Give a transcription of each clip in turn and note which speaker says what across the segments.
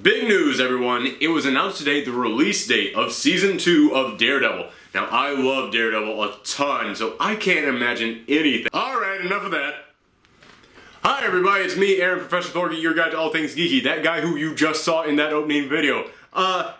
Speaker 1: Big news, everyone. It was announced today the release date of Season 2 of Daredevil. Now, I love Daredevil a ton, so I can't imagine anything. Alright, enough of that. Hi everybody, it's me, Aaron, Professor Thorgy, your guide to all things geeky, that guy who you just saw in that opening video.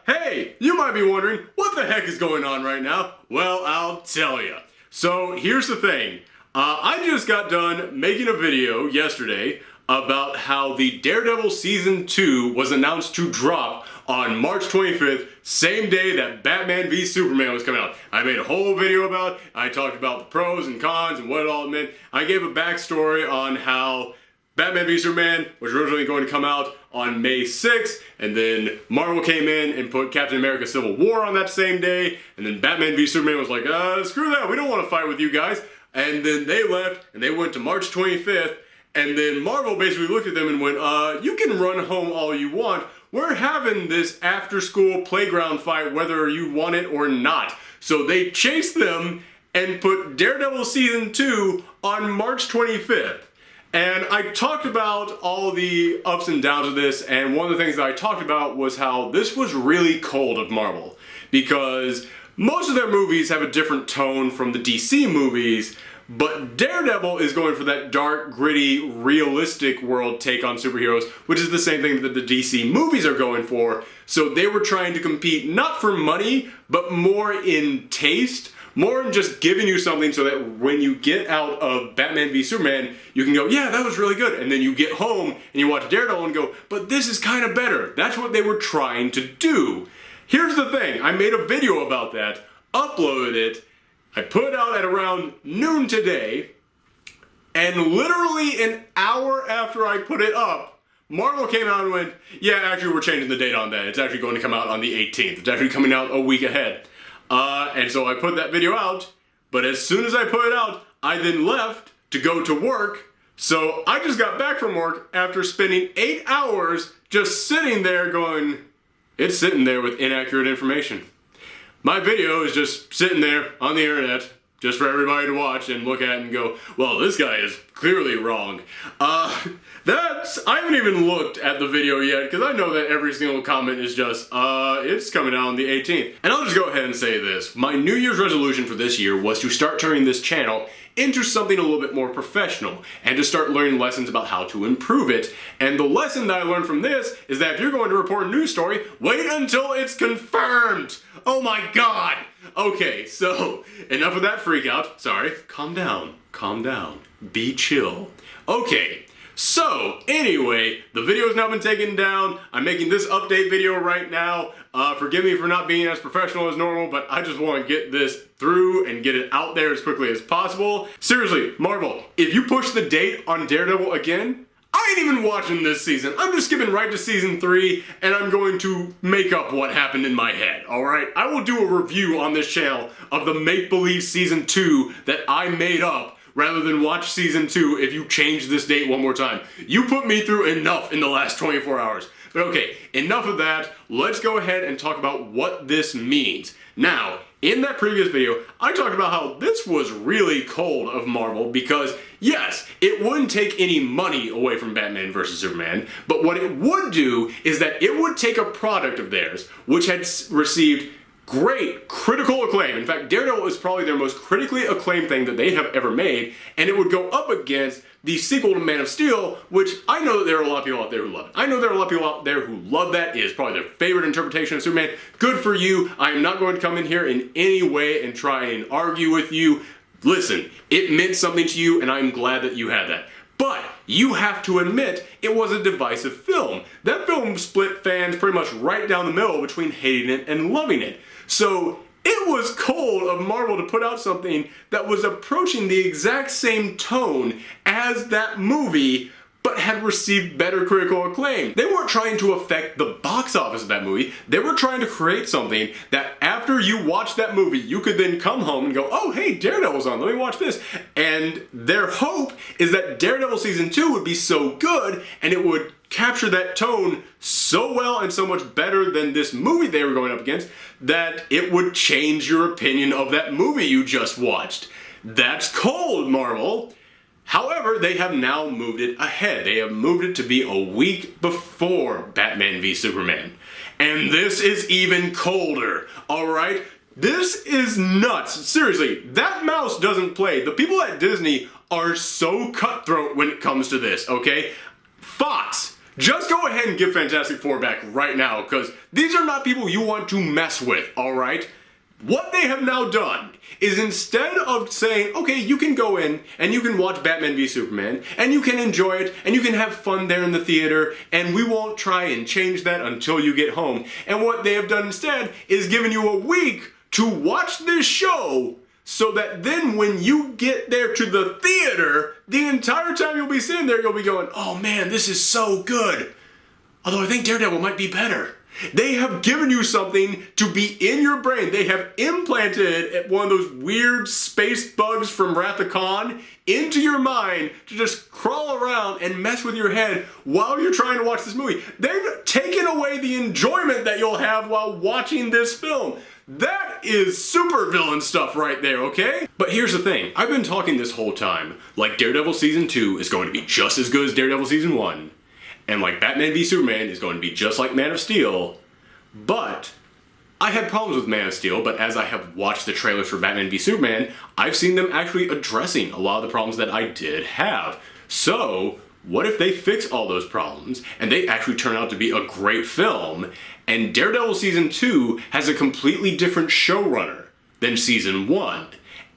Speaker 1: Hey, you might be wondering, what the heck is going on right now? Well, I'll tell you. So, here's the thing. I just got done making a video yesterday about how the Daredevil Season 2 was announced to drop on March 25th, same day that Batman v Superman was coming out. I made a whole video about it. I talked about the pros and cons and what it all meant. I gave a backstory on how Batman v Superman was originally going to come out on May 6th, and then Marvel came in and put Captain America Civil War on that same day, and then Batman v Superman was like, screw that, we don't want to fight with you guys. And then they left, and they went to March 25th, and then Marvel basically looked at them and went, you can run home all you want. We're having this after-school playground fight whether you want it or not. So they chased them and put Daredevil Season 2 on March 25th. And I talked about all the ups and downs of this, and one of the things that I talked about was how this was really cold of Marvel. Because most of their movies have a different tone from the DC movies, but Daredevil is going for that dark, gritty, realistic world take on superheroes, which is the same thing that the DC movies are going for. So they were trying to compete not for money, but more in taste, more in just giving you something so that when you get out of Batman v Superman, you can go, yeah, that was really good. And then you get home and you watch Daredevil and go, but this is kind of better. That's what they were trying to do. Here's the thing, I made a video about that, uploaded it, I put it out at around noon today, and literally an hour after I put it up, Marvel came out and went, yeah, actually we're changing the date on that. It's actually going to come out on the 18th. It's actually coming out a week ahead. And so I put that video out, but as soon as I put it out, I then left to go to work. So I just got back from work after spending 8 hours just sitting there going, it's sitting there with inaccurate information. My video is just sitting there on the internet, just for everybody to watch and look at and go, well, this guy is clearly wrong. I haven't even looked at the video yet, because I know that every single comment is just, it's coming out on the 18th. And I'll just go ahead and say this. My New Year's resolution for this year was to start turning this channel into something a little bit more professional, and to start learning lessons about how to improve it. And the lesson that I learned from this is that if you're going to report a news story, wait until it's confirmed. Oh my god! Okay, so enough of that freak out. Sorry, calm down, be chill. Okay, so anyway, the video has now been taken down. I'm making this update video right now. Forgive me for not being as professional as normal, but I just want to get this through and get it out there as quickly as possible. Seriously, Marvel, if you push the date on Daredevil again, I ain't even watching this season. I'm just skipping right to Season 3, and I'm going to make up what happened in my head, alright? I will do a review on this channel of the make-believe Season 2 that I made up, rather than watch Season 2 if you change this date one more time. You put me through enough in the last 24 hours. But okay, enough of that. Let's go ahead and talk about what this means. Now, in that previous video, I talked about how this was really cold of Marvel because, yes, it wouldn't take any money away from Batman vs. Superman, but what it would do is that it would take a product of theirs, which had received great critical acclaim. In fact, Daredevil is probably their most critically acclaimed thing that they have ever made, and it would go up against the sequel to Man of Steel, which I know that there are a lot of people out there who love it. I know there are a lot of people out there who love that. It is probably their favorite interpretation of Superman. Good for you. I am not going to come in here in any way and try and argue with you. Listen, it meant something to you, and I'm glad that you had that. But you have to admit it was a divisive film. That film split fans pretty much right down the middle between hating it and loving it. So it was cold of Marvel to put out something that was approaching the exact same tone as that movie, but had received better critical acclaim. They weren't trying to affect the box office of that movie. They were trying to create something that after you watch that movie, you could then come home and go, oh, hey, Daredevil's on, let me watch this. And their hope is that Daredevil Season 2 would be so good, and it would capture that tone so well and so much better than this movie they were going up against that it would change your opinion of that movie you just watched. That's cold, Marvel. However, they have now moved it ahead. They have moved it to be a week before Batman v Superman. And this is even colder, alright? This is nuts. Seriously, that mouse doesn't play. The people at Disney are so cutthroat when it comes to this, okay? Fox, just go ahead and give Fantastic Four back right now, because these are not people you want to mess with, alright? What they have now done is, instead of saying, okay, you can go in and you can watch Batman v Superman and you can enjoy it and you can have fun there in the theater and we won't try and change that until you get home. And what they have done instead is given you a week to watch this show, so that then when you get there to the theater, the entire time you'll be sitting there, you'll be going, oh man, this is so good. Although I think Daredevil might be better. They have given you something to be in your brain. They have implanted one of those weird space bugs from Wrath of Khan into your mind to just crawl around and mess with your head while you're trying to watch this movie. They've taken away the enjoyment that you'll have while watching this film. That is supervillain stuff right there, okay? But here's the thing. I've been talking this whole time like Daredevil Season 2 is going to be just as good as Daredevil Season 1. And like Batman v Superman is going to be just like Man of Steel, but I had problems with Man of Steel, but as I have watched the trailers for Batman v Superman, I've seen them actually addressing a lot of the problems that I did have. So, what if they fix all those problems, and they actually turn out to be a great film, and Daredevil Season 2 has a completely different showrunner than Season 1.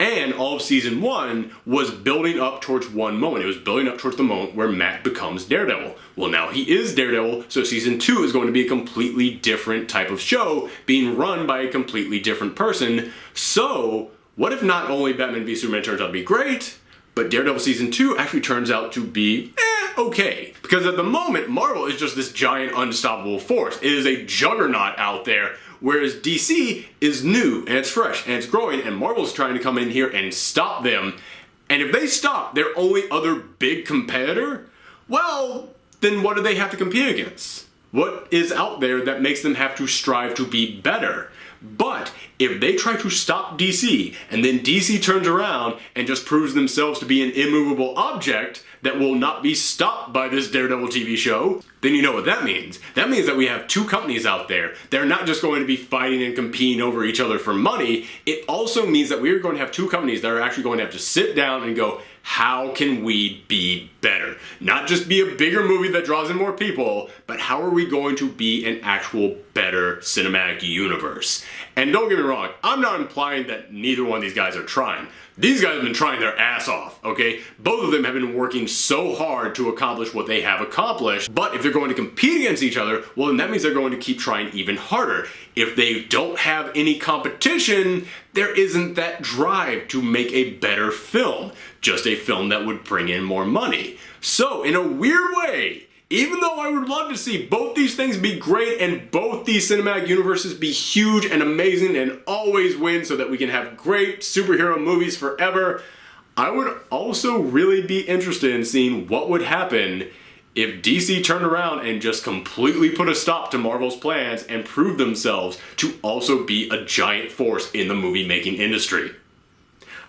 Speaker 1: And all of Season 1 was building up towards one moment. It was building up towards the moment where Matt becomes Daredevil. Well, now he is Daredevil, so Season 2 is going to be a completely different type of show, being run by a completely different person. So, what if not only Batman v Superman turns out to be great, but Daredevil Season 2 actually turns out to be okay? Because at the moment, Marvel is just this giant unstoppable force. It is a juggernaut out there. Whereas DC is new, and it's fresh, and it's growing, and Marvel's trying to come in here and stop them. And if they stop their only other big competitor, well, then what do they have to compete against? What is out there that makes them have to strive to be better? But if they try to stop DC, and then DC turns around and just proves themselves to be an immovable object that will not be stopped by this Daredevil TV show, then you know what that means. That means that we have two companies out there. They're not just going to be fighting and competing over each other for money. It also means that we're going to have two companies that are actually going to have to sit down and go, how can we be better? Not just be a bigger movie that draws in more people, but how are we going to be an actual better cinematic universe? And don't get me wrong, I'm not implying that neither one of these guys are trying. These guys have been trying their ass off, okay? Both of them have been working so hard to accomplish what they have accomplished, but if they're going to compete against each other, well, then that means they're going to keep trying even harder. If they don't have any competition, there isn't that drive to make a better film, just a film that would bring in more money. So, in a weird way, even though I would love to see both these things be great and both these cinematic universes be huge and amazing and always win so that we can have great superhero movies forever, I would also really be interested in seeing what would happen if DC turned around and just completely put a stop to Marvel's plans and proved themselves to also be a giant force in the movie making industry.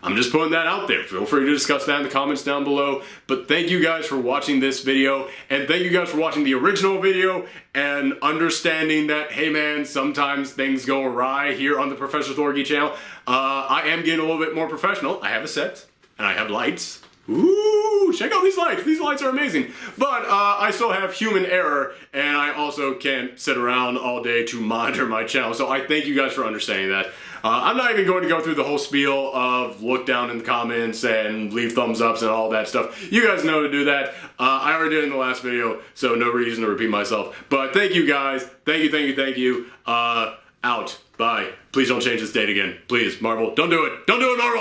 Speaker 1: I'm just putting that out there. Feel free to discuss that in the comments down below. But thank you guys for watching this video. And thank you guys for watching the original video and understanding that, hey man, sometimes things go awry here on the Professor Thorgy channel. I am getting a little bit more professional. I have a set and I have lights. Ooh, check out these lights. These lights are amazing. But I still have human error, and I also can't sit around all day to monitor my channel. So I thank you guys for understanding that. I'm not even going to go through the whole spiel of look down in the comments and leave thumbs ups and all that stuff. You guys know to do that. I already did it in the last video, so no reason to repeat myself. But thank you guys. Thank you, thank you, thank you. Out. Bye. Please don't change this date again. Please, Marvel. Don't do it. Don't do it, Marvel.